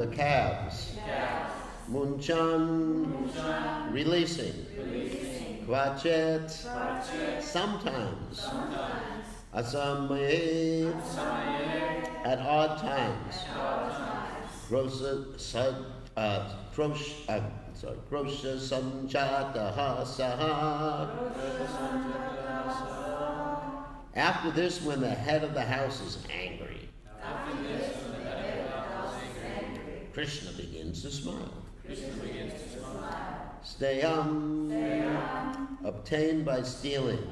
the calves. Munchan, releasing. Kvachet, sometimes. Asamaye, at odd times. Krosha sanjataha saha. After this, when the head of the house is angry, Krishna begins to smile. Stayam, obtained by stealing.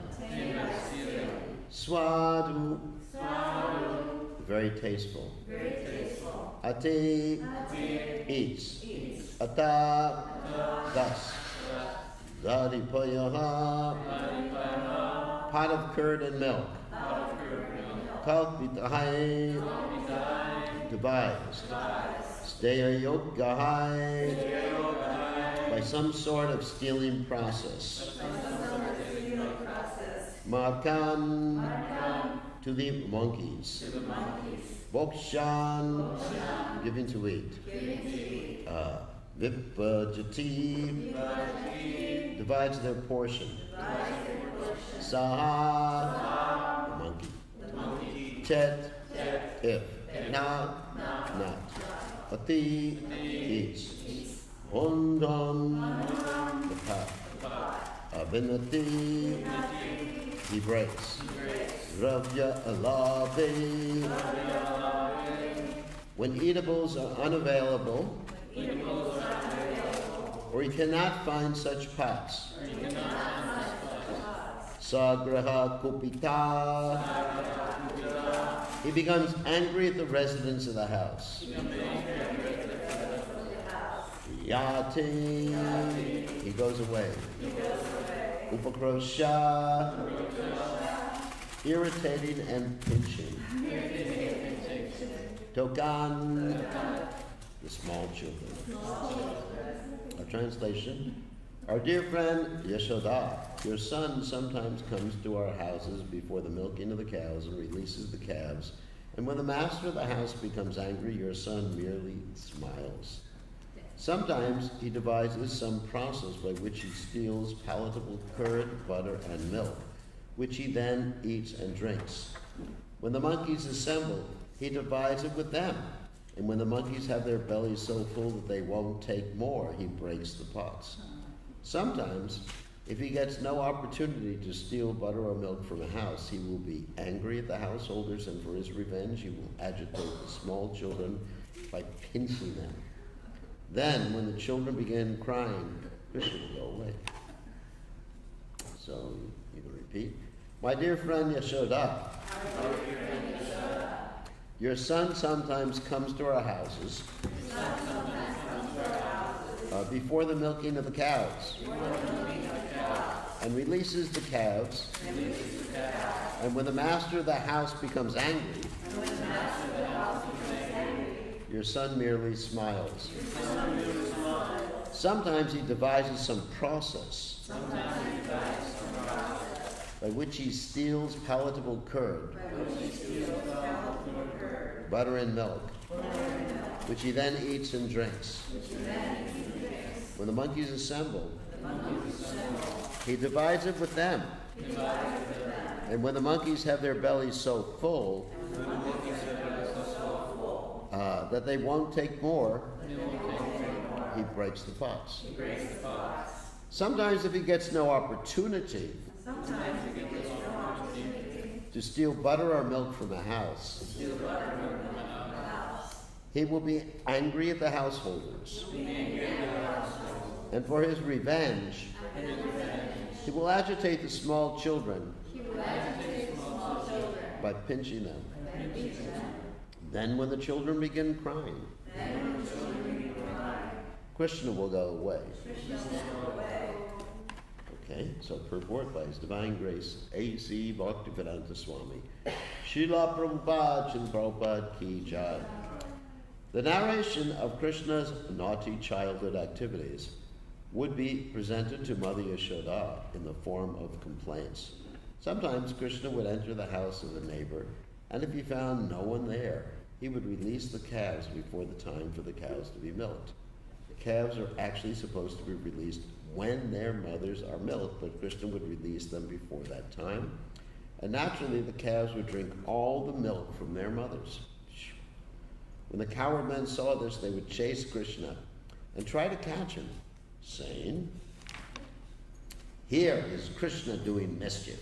Swadu, very tasteful. Ati, eats. Ata, thus. Dadipayaha, pot of curd and milk. Kalpitahai, devised. Steyayogahai, by some sort of stealing process. Markan, to the monkeys. Bokshan, given to eat. Vipajati, divides their portion. Saha, the monkey. Chet, if. Not. Ati, eats. Hondan, the pot. Abinati, he breaks. Ravya alabe, when eatables are unavailable, or he cannot find such pots. Sagraha kupita, he becomes angry at the residents of the house. Yati, he goes away. Upakrosha, irritating and pinching. Tokan, the small children. A translation. Our dear friend Yashoda, your son sometimes comes to our houses before the milking of the cows and releases the calves. And when the master of the house becomes angry, your son merely smiles. Sometimes he devises some process by which he steals palatable curd, butter, and milk, which he then eats and drinks. When the monkeys assemble, he divides it with them. And when the monkeys have their bellies so full that they won't take more, he breaks the pots. Sometimes, if he gets no opportunity to steal butter or milk from a house, he will be angry at the householders, and for his revenge, he will agitate the small children by pinching them. Then, when the children begin crying, Krishna will go away. So, you can repeat. My dear friend Yashoda, your son sometimes comes to our houses before the milking of the cows and releases the calves. And when the master of the house becomes angry, your son merely smiles. Sometimes he devises some process by which he steals palatable curd, butter and milk, which he then eats and drinks. When the monkeys assemble, he divides it with them. And when the monkeys have their bellies so full that they won't take more, he breaks the pots. Sometimes if he gets no opportunity to steal butter or milk from a house, he will be angry at the householders. And for his revenge, he will agitate the small children by pinching them. Then when the children begin crying, Krishna will go away. Okay, so purport by His Divine Grace, A.C. Bhaktivedanta Swami. Srila Prabhupada, Srila Prabhupada Ki Jai. The narration of Krishna's naughty childhood activities would be presented to Mother Yashoda in the form of complaints. Sometimes Krishna would enter the house of a neighbor, and if he found no one there, he would release the calves before the time for the cows to be milked. The calves are actually supposed to be released when their mothers are milked, but Krishna would release them before that time. And naturally, the calves would drink all the milk from their mothers. When the cowherd men saw this, they would chase Krishna and try to catch him, saying, "Here is Krishna doing mischief."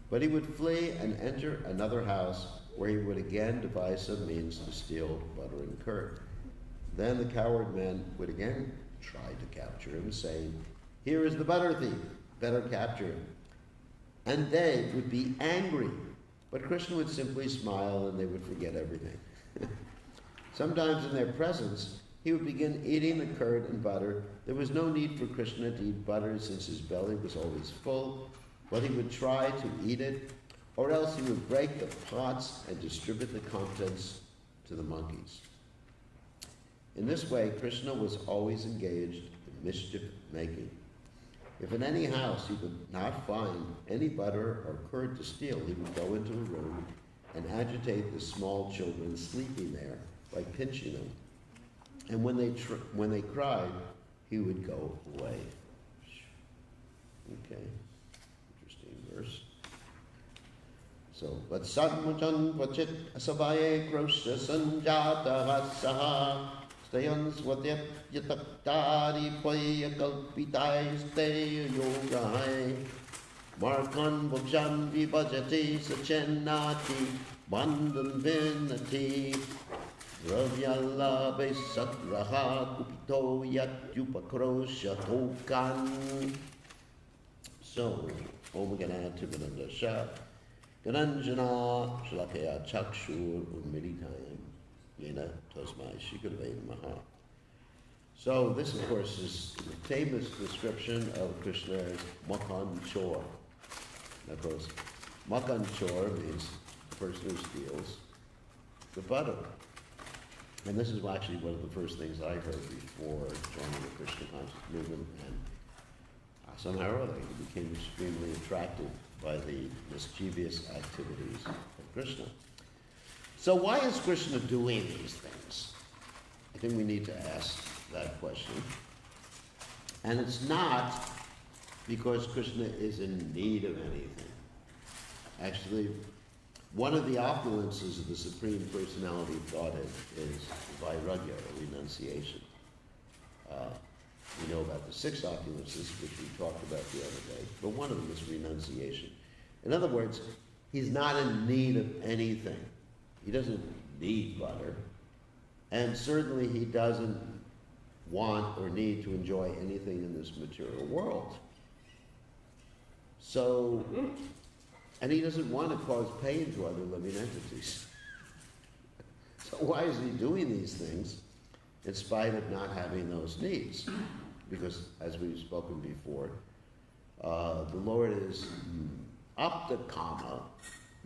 But he would flee and enter another house where he would again devise some means to steal butter and curd. Then the cowherd men would again try to capture him, saying, "Here is the butter thief, better capture him." And they would be angry, but Krishna would simply smile and they would forget everything. Sometimes in their presence, he would begin eating the curd and butter. There was no need for Krishna to eat butter since his belly was always full, but he would try to eat it, or else he would break the pots and distribute the contents to the monkeys. In this way, Krishna was always engaged in mischief making. If in any house he could not find any butter or curd to steal, he would go into a room and agitate the small children sleeping there by pinching them. And when they cried, he would go away. Okay, interesting verse. So, Vatsamachan Vachit Asavaye Krosha Sanjata Vasaha Stayan Swatyat Yataktari Paya Kalpitai Stay Yogai Markan Vajam Vibhajati Sachenati Bandan Vinati Ravyala Besatraha Kupito Yatyupakrosha Tokan. So, Om Gana Tivanandasha Gananjana Shalakaya Chakshur Umiditayam Yena Tosmai Shikadvain Maha. So this of course is the famous description of Krishna as Makan Chor. And of course, Makan Chor means the person who steals the butter. And this is actually one of the first things I heard before joining the Krishna conscious movement, and somehow or other he became extremely attracted by the mischievous activities of Krishna. So why is Krishna doing these things? I think we need to ask that question. And it's not because Krishna is in need of anything. Actually, one of the opulences of the Supreme Personality of Godhead is vairagya, or renunciation. We know about the 6 opulences, which we talked about the other day, but one of them is renunciation. In other words, he's not in need of anything. He doesn't need butter, and certainly he doesn't want or need to enjoy anything in this material world. So, and he doesn't want to cause pain to other living entities. So why is he doing these things in spite of not having those needs? Because, as we've spoken before, the Lord is aptakama.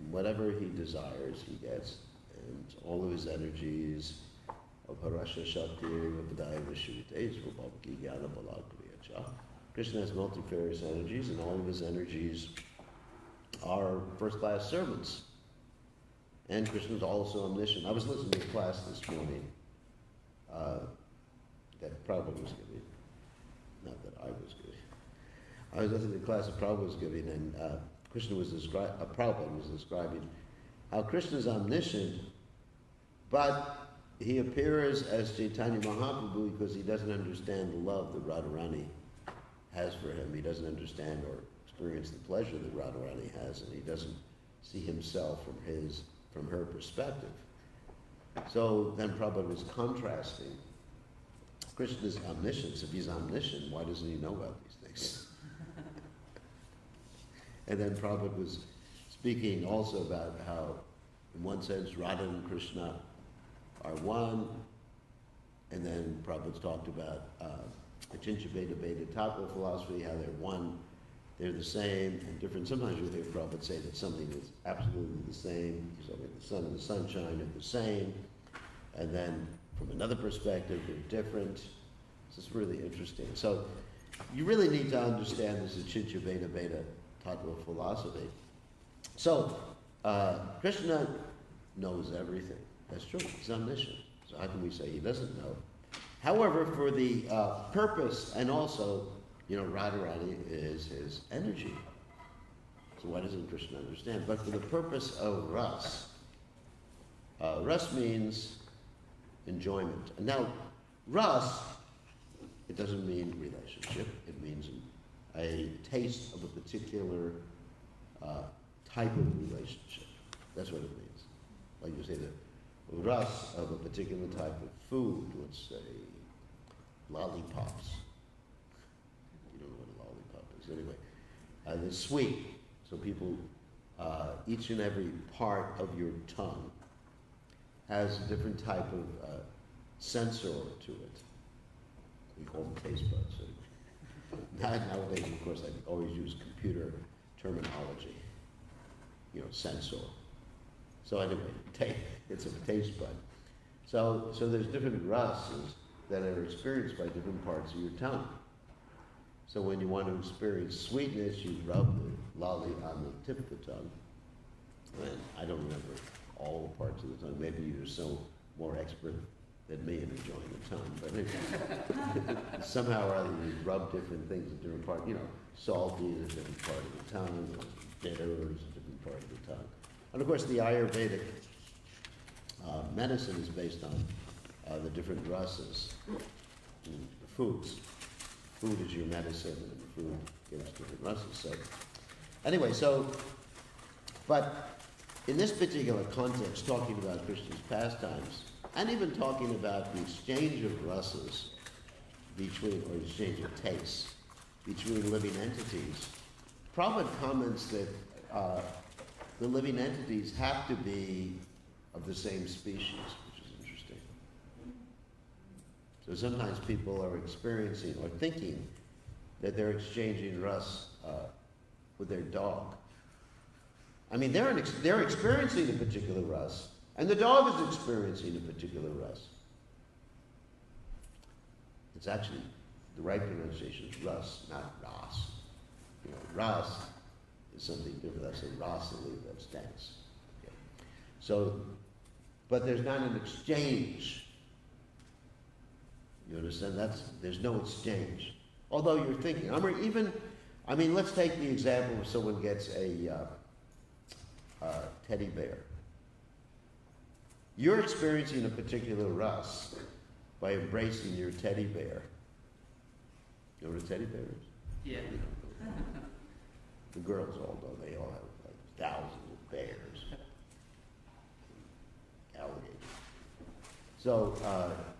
Whatever he desires, he gets. And all of his energies of Parasha Shakti, Vabhadaya Vishvite, Svabhavaki Gyana Balakriyacha. Krishna has multifarious energies, and all of his energies are first-class servants. And Krishna is also omniscient. I was listening to a class this morning that Prabhupada was giving. Not that I was giving. I was listening to a class that Prabhupada was giving, and Prabhupada was describing how Krishna is omniscient, but he appears as Chaitanya Mahaprabhu because he doesn't understand the love that Radharani has for him. He doesn't understand or experience the pleasure that Radharani has, and he doesn't see himself from her perspective. So then Prabhupada was contrasting Krishna's omniscience. If he's omniscient, why doesn't he know about these things? And then Prabhupada was speaking also about how, in one sense, Radha and Krishna are one, and then Prabhupada talked about Achincha Beta Beta Tattva philosophy, how they're one, they're the same, and different. Sometimes you hear Prabhupada say that something is absolutely the same, so like the sun and the sunshine are the same, and then from another perspective, they're different. This is really interesting. So you really need to understand this Achincha Beta Beta Tattva philosophy. So Krishna knows everything. That's true. He's omniscient. So how can we say he doesn't know? However, for the purpose, and also, Radharani is his energy. So why doesn't Krishna understand? But for the purpose of ras, ras means enjoyment. And now, ras, it doesn't mean relationship. It means a taste of a particular type of relationship. That's what it means. Like you say, the ras of a particular type of food, let's say lollipops. You don't know what a lollipop is. Anyway, they're sweet. So people, each and every part of your tongue has a different type of sensor to it. We call them taste buds. Nowadays, of course, I always use computer terminology. Sensor. So anyway, it's a taste bud. So there's different rasas that are experienced by different parts of your tongue. So when you want to experience sweetness, you rub the lolly on the tip of the tongue. And I don't remember all the parts of the tongue. Maybe you're so more expert than me in enjoying the tongue. But anyway, somehow or other you rub different things in different parts. Salty is a different part of the tongue. Bitter is a different part of the tongue. And of course, the Ayurvedic medicine is based on the different rasas, foods. Food is your medicine, and food gives different rasas. So, anyway, but in this particular context, talking about Krishna's pastimes, and even talking about the exchange of rasas or exchange of tastes between living entities, Prabhupada comments that the living entities have to be of the same species, which is interesting. So sometimes people are experiencing or thinking that they're exchanging ras with their dog. I mean, they're experiencing a particular ras, and the dog is experiencing a particular ras. It's actually, the right pronunciation is ras, not ras. Ras is something different. That's a rasali, that's dance. Okay. So, but there's not an exchange. You understand? There's no exchange. Although you're thinking, let's take the example of someone gets a teddy bear. You're experiencing a particular ras by embracing your teddy bear. You know what a teddy bear is? Yeah. The girls all know. They all have like thousands of bears, alligators. So,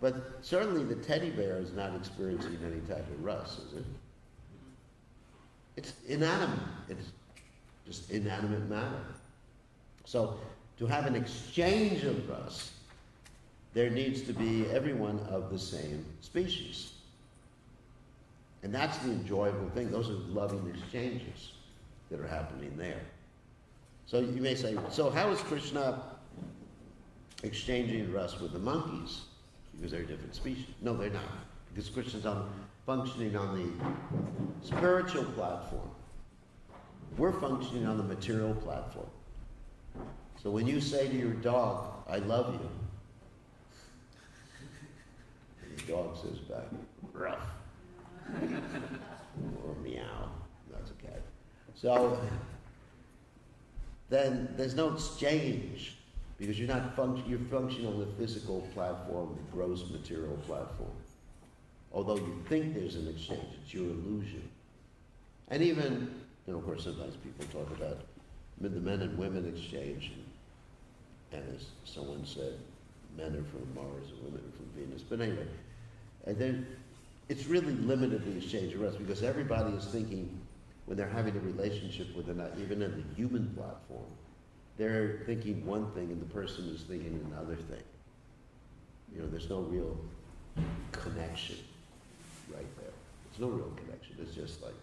but certainly the teddy bear is not experiencing any type of ras, is it? It's inanimate. It's just inanimate matter. So, to have an exchange of ras, there needs to be everyone of the same species. And that's the enjoyable thing. Those are loving exchanges that are happening there. So you may say, so how is Krishna exchanging ras with the monkeys? Because they're different species. No, they're not. Because Krishna's functioning on the spiritual platform. We're functioning on the material platform. So when you say to your dog, I love you, and the dog says back, ruff, or meow, that's a cat. So then there's no exchange, because you're functioning on the physical platform, the gross material platform. Although you think there's an exchange, it's your illusion. And even, of course, sometimes people talk about the men and women exchange, and as someone said, men are from Mars and women are from Venus. But anyway, and then it's really limited the exchange of ras, because everybody is thinking, when they're having a relationship with another, even in the human platform, they're thinking one thing and the person is thinking another thing. There's no real connection right there. There's no real connection. It's just like,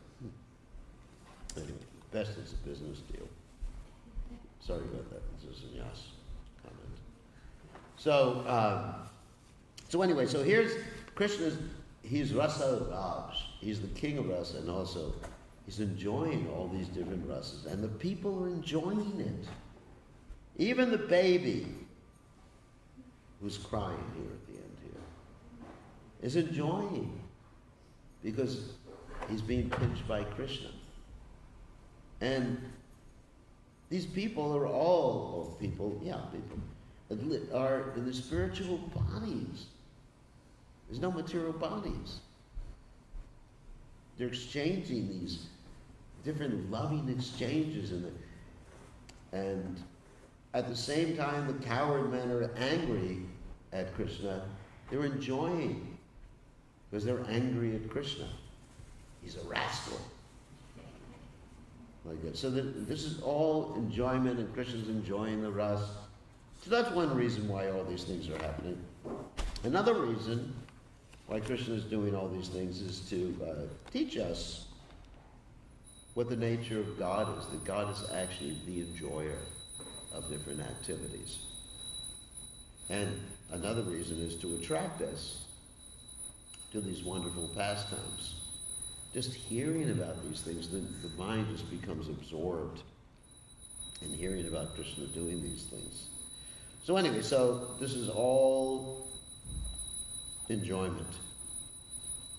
anyway, best it's a business deal. Sorry about that. This is a Yas comment. So anyway, so here's Krishna's, he's Rasa Raj. He's the king of rasa, and also he's enjoying all these different rasas. And the people are enjoying it. Even the baby who's crying here at the end here, is enjoying because he's being pinched by Krishna. And these people are all people are in the spiritual bodies. There's no material bodies. They're exchanging these different loving exchanges, and at the same time the coward men are angry at Krishna. They're enjoying because they're angry at Krishna. He's a rascal. Like that. So this is all enjoyment, and Krishna's enjoying the rasa. So that's one reason why all these things are happening. Another reason why Krishna is doing all these things is to teach us what the nature of God is, that God is actually the enjoyer of different activities. And another reason is to attract us to these wonderful pastimes. Just hearing about these things, the mind just becomes absorbed in hearing about Krishna doing these things. So anyway, so this is all enjoyment.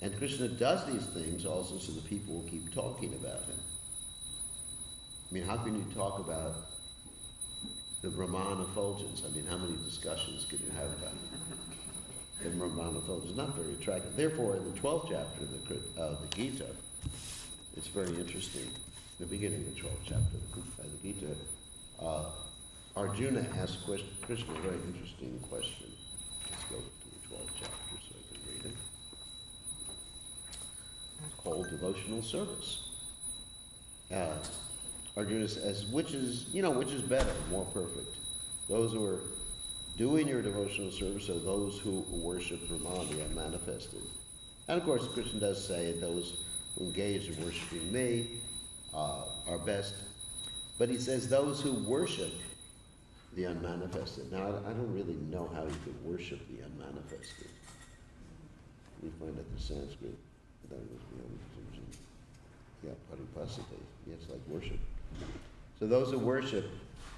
And Krishna does these things also so that people will keep talking about him. I mean, how can you talk about the Brahman effulgence? I mean, how many discussions can you have about the Brahman effulgence? Not very attractive. Therefore, in the 12th chapter of the Gita, it's very interesting. The beginning of the 12th chapter of the Gita, Arjuna asks Krishna a very interesting question. Let's go to the 12th chapter so I can read it. It's called devotional service. Arjuna says, which is better, more perfect? Those who are doing your devotional service or those who worship Brahman, the unmanifested? And of course, Krishna does say those who engage in worshiping me are best. But he says those who worship the unmanifested. Now, I don't really know how you could worship the unmanifested. We find out the Sanskrit. Yeah, paripasate. Yeah, it's like worship. So those who worship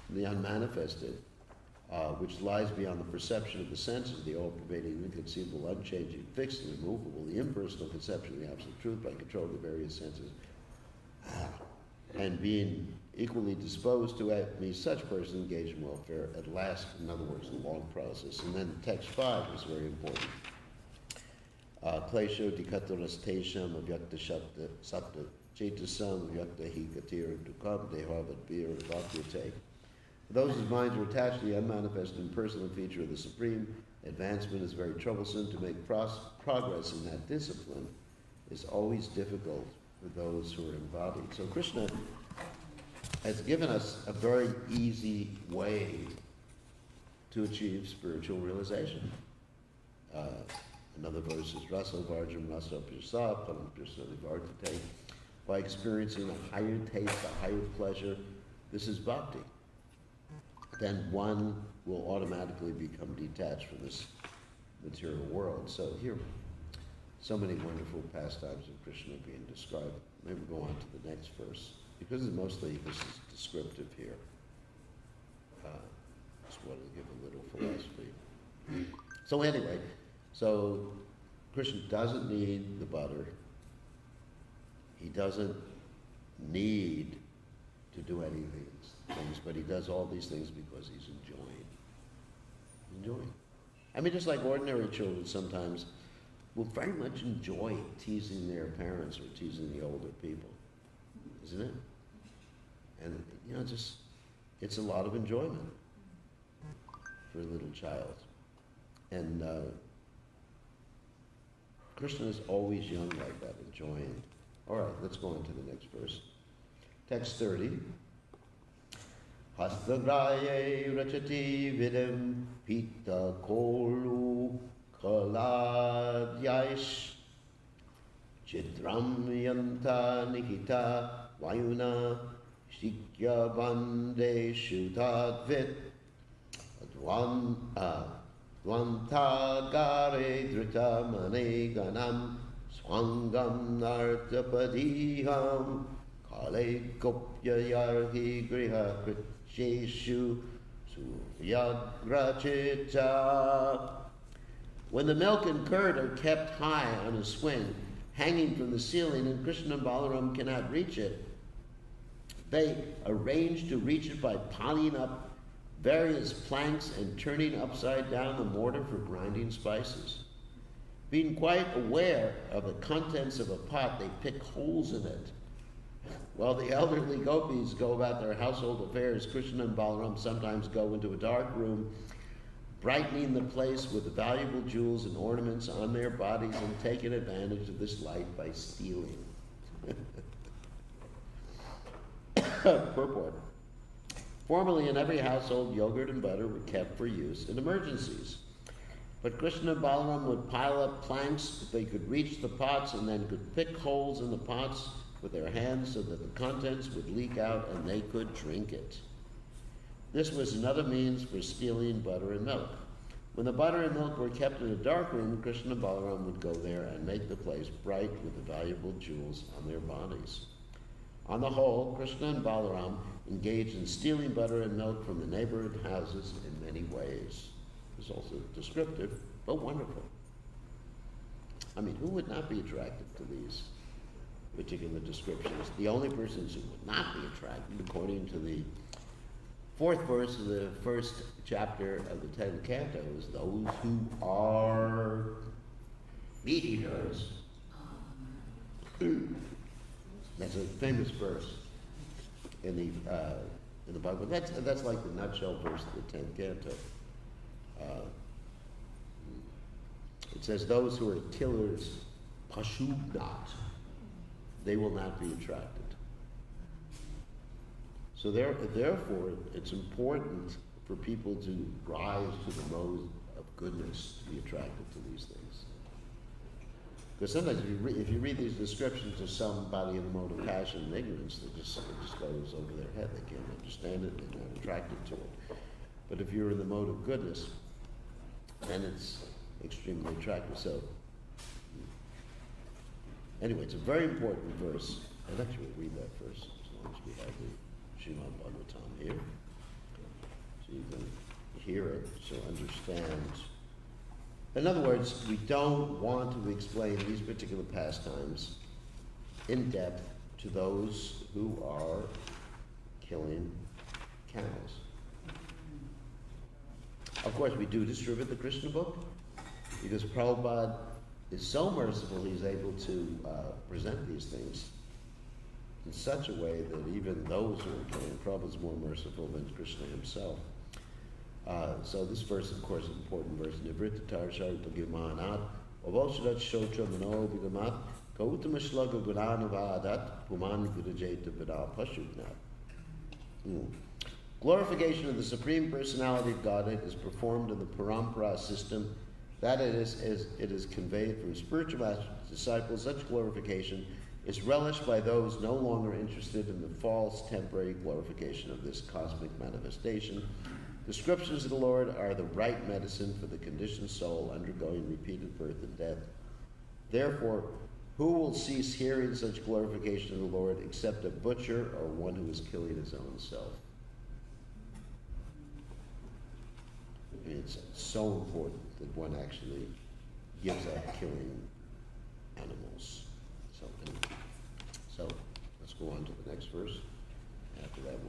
the unmanifested, which lies beyond the perception of the senses, the all-pervading, inconceivable, unchanging, fixed, and immovable, the impersonal conception of the absolute truth by controlling the various senses, and being equally disposed to me, such person engage in welfare at last, in other words, the long process. And then text 5 is very important. Klesho dikatorastesham avyakta shabda sapta chetasam avyakta hi katir dukam dehavat bir vakyate. Those whose minds are attached to the unmanifested and personal feature of the Supreme, advancement is very troublesome. To make progress in that discipline is always difficult for those who are embodied. So Krishna has given us a very easy way to achieve spiritual realization. Another verse is Rasa Varjam Rasa Prasad Param Prasadi Vartate. By experiencing a higher taste, a higher pleasure, this is bhakti. Then one will automatically become detached from this material world. So here, so many wonderful pastimes of Krishna being described. Maybe we'll go on to the next verse. Because mostly this is descriptive here. Just wanted to give a little philosophy. So anyway, so Krishna doesn't need the butter. He doesn't need to do any things, but he does all these things because he's enjoying. I mean, just like ordinary children sometimes will very much enjoy teasing their parents or teasing the older people, isn't it? And it's a lot of enjoyment for a little child. And Krishna is always young like that, enjoying. All right, let's go on to the next verse. Text 30. Hastagraye rachati vidam pita kolu kaladyash chitram yanta nikita vayuna shikya bande shutadvit Dvantagare drita mane ganam swangam nartapadiham kale kopya yarhi griha krityeshu Yagrachita. When the milk and curd are kept high on a swing, hanging from the ceiling, and Krishna and Balaram cannot reach it, they arrange to reach it by piling up various planks and turning upside down the mortar for grinding spices. Being quite aware of the contents of a pot, they pick holes in it. While the elderly gopis go about their household affairs, Krishna and Balaram sometimes go into a dark room, brightening the place with the valuable jewels and ornaments on their bodies and taking advantage of this light by stealing. Purport. Formerly in every household, yogurt and butter were kept for use in emergencies. But Krishna and Balaram would pile up planks if they could reach the pots, and then could pick holes in the pots with their hands so that the contents would leak out and they could drink it. This was another means for stealing butter and milk. When the butter and milk were kept in a dark room, Krishna and Balaram would go there and make the place bright with the valuable jewels on their bodies. On the whole, Krishna and Balaram engaged in stealing butter and milk from the neighborhood houses in many ways. It's also descriptive, but wonderful. I mean, who would not be attracted to these particular descriptions? The only persons who would not be attracted, according to the 4th verse of the 1st chapter of the 10th canto, is those who are meat eaters. That's a famous verse in the Bible. That's like the nutshell verse of the 10th canto. It says, those who are killers, pashubnat, they will not be attracted. So therefore, it's important for people to rise to the mode of goodness to be attracted to these things. Because sometimes if you read these descriptions to somebody in the mode of passion and ignorance, it just goes over their head. They can't understand it, they're not attracted to it. But if you're in the mode of goodness, then it's extremely attractive. So, anyway, it's a very important verse. I'd actually read that verse as long as we have the Srimad Bhagavatam here. So you can hear it, so understand. In other words, we don't want to explain these particular pastimes in depth to those who are killing camels. Of course, we do distribute the Krishna book because Prabhupada is so merciful, he's able to present these things in such a way that even those who are killing, Prabhupada is more merciful than Krishna himself. So this verse, of course, is an important verse. Nivrittatar Sharita Gimanat, Avoshadat Shotra Mano Vigamat, Kautamaslaga Guranavadat, Puman Vidajeta Vida Pashutnat. Glorification of the Supreme Personality of Godhead is performed in the Parampara system, that it is conveyed from spiritual masters to disciples. Such glorification is relished by those no longer interested in the false temporary glorification of this cosmic manifestation. Descriptions of the Lord are the right medicine for the conditioned soul undergoing repeated birth and death. Therefore, who will cease hearing such glorification of the Lord except a butcher or one who is killing his own self? I mean, it's so important that one actually gives up killing animals. So let's go on to the next verse. After that,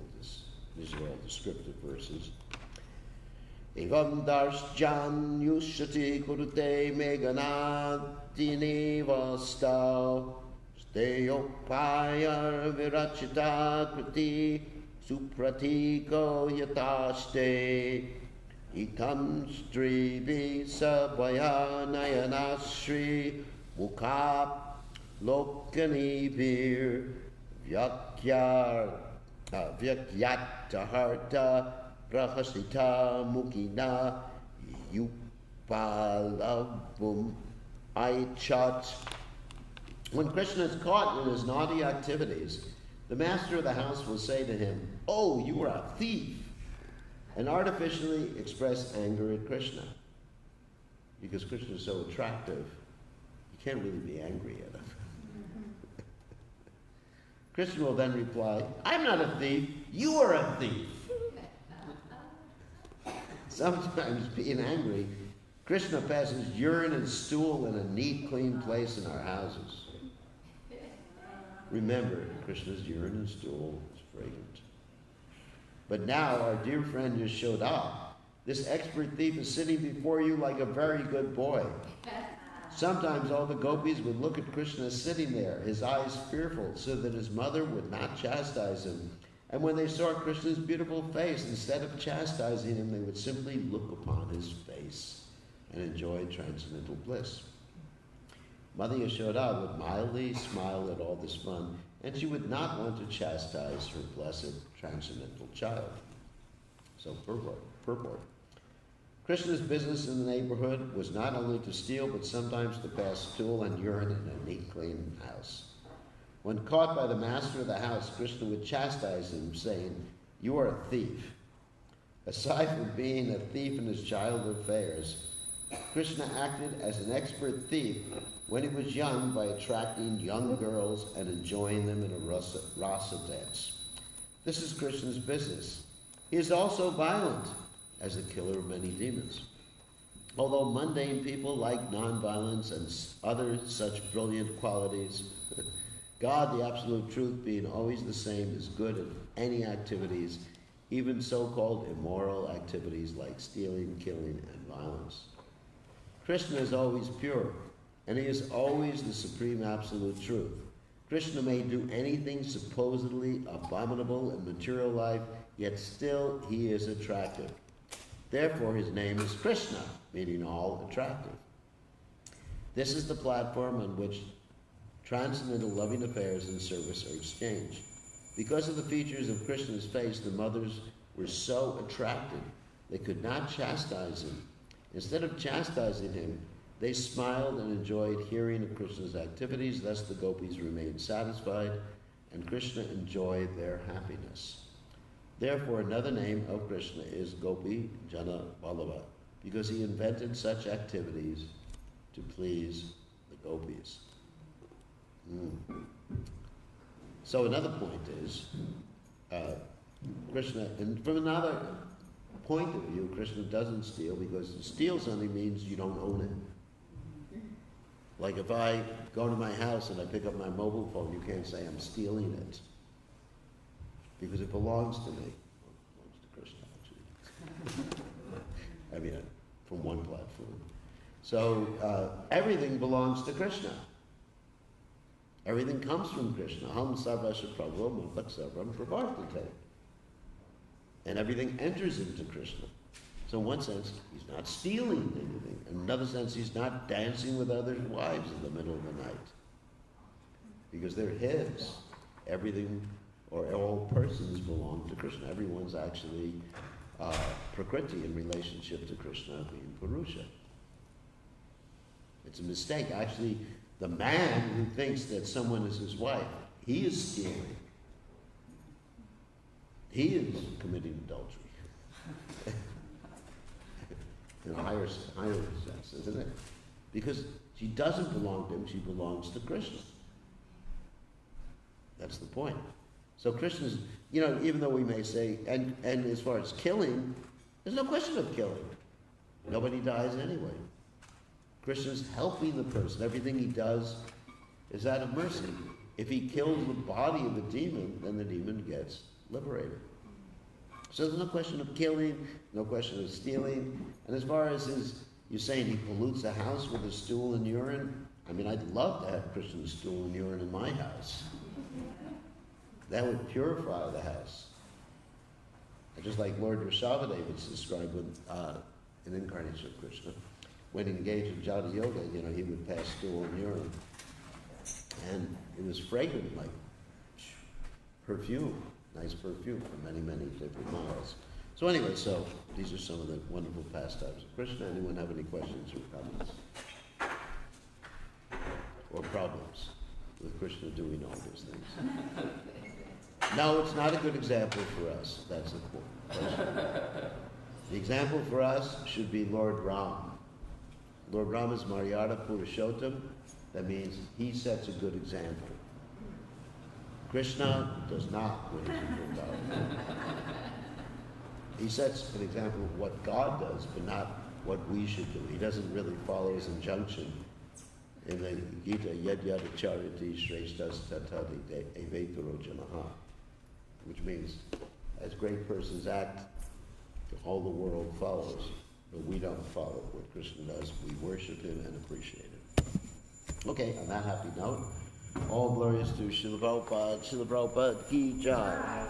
these are all descriptive verses. Evam darsjan yushati kurute meganadini vastav steyopayar virachita kriti supratiko yataste itam stribi sabhaya nayanasri mukha lokani vir vyakyataharta Rahasita Mukina Yupalavum Aichat. When Krishna is caught in his naughty activities, the master of the house will say to him, "Oh, you are a thief," and artificially express anger at Krishna. Because Krishna is so attractive, you can't really be angry at him. Krishna will then reply, "I'm not a thief, you are a thief." Sometimes, being angry, Krishna passes urine and stool in a neat, clean place in our houses. Remember, Krishna's urine and stool is fragrant. But now, our dear friend Yashoda, this expert thief is sitting before you like a very good boy. Sometimes all the gopis would look at Krishna sitting there, his eyes fearful, so that his mother would not chastise him. And when they saw Krishna's beautiful face, instead of chastising him, they would simply look upon his face and enjoy transcendental bliss. Mother Yashoda would mildly smile at all this fun, and she would not want to chastise her blessed transcendental child. So purport. Krishna's business in the neighborhood was not only to steal, but sometimes to pass stool and urine in a neat, clean house. When caught by the master of the house, Krishna would chastise him, saying, "You are a thief." Aside from being a thief in his childhood affairs, Krishna acted as an expert thief when he was young by attracting young girls and enjoying them in a rasa dance. This is Krishna's business. He is also violent, as a killer of many demons. Although mundane people like nonviolence and other such brilliant qualities, God, the absolute truth, being always the same, is good at any activities, even so-called immoral activities like stealing, killing, and violence. Krishna is always pure, and he is always the supreme absolute truth. Krishna may do anything supposedly abominable in material life, yet still he is attractive. Therefore, his name is Krishna, meaning all attractive. This is the platform on which transcendental loving affairs and service are exchanged. Because of the features of Krishna's face, the mothers were so attracted they could not chastise him. Instead of chastising him, they smiled and enjoyed hearing of Krishna's activities. Thus the gopis remained satisfied, and Krishna enjoyed their happiness. Therefore, another name of Krishna is Gopi Jana Vallabha, because he invented such activities to please the gopis. So another point is, Krishna, and from another point of view, Krishna doesn't steal, because to steal something means you don't own it. Like if I go to my house and I pick up my mobile phone, you can't say I'm stealing it, because it belongs to me. Well, it belongs to Krishna, actually. I mean, from one platform. So everything belongs to Krishna. Everything comes from Krishna. Ham sarvasya prabhu matak sarvam pravartate. And everything enters into Krishna. So in one sense, he's not stealing anything. In another sense, he's not dancing with other wives in the middle of the night. Because they're his. Everything, or all persons, belong to Krishna. Everyone's actually prakriti in relationship to Krishna being Purusha. It's a mistake. Actually, the man who thinks that someone is his wife, he is stealing. He is committing adultery. In a higher sense, isn't it? Because she doesn't belong to him, she belongs to Krishna. That's the point. So Krishna's, even though we may say, and as far as killing, there's no question of killing. Nobody dies anyway. Krishna's helping the person. Everything he does is out of mercy. If he kills the body of a demon, then the demon gets liberated. So there's no question of killing, no question of stealing. And as far as you're saying he pollutes a house with his stool and urine, I mean, I'd love to have Krishna's stool and urine in my house. That would purify the house. And just like Lord Rishabhadeva was described with an incarnation of Krishna. When he engaged in Jata Yoga, he would pass stool and urine. And it was fragrant, like perfume, nice perfume for many, many different miles. So anyway, these are some of the wonderful pastimes of Krishna. Anyone have any questions or comments? Or problems with Krishna doing all those things? No, it's not a good example for us. That's the point. The example for us should be Lord Ram. Lord Ram is Maryada Purushottam. That means he sets a good example. Krishna does not go into Vrindavan. he sets an example of what God does, but not what we should do. He doesn't really follow his injunction in the Gita, yad yad chariti shreshtas tatadi evetaro janaha, which means as great persons act, all the world follows, but we don't follow what Krishna does. We worship him and appreciate him. Okay, on that happy note, all glories to Srila Prabhupada, Srila Prabhupada ki jai.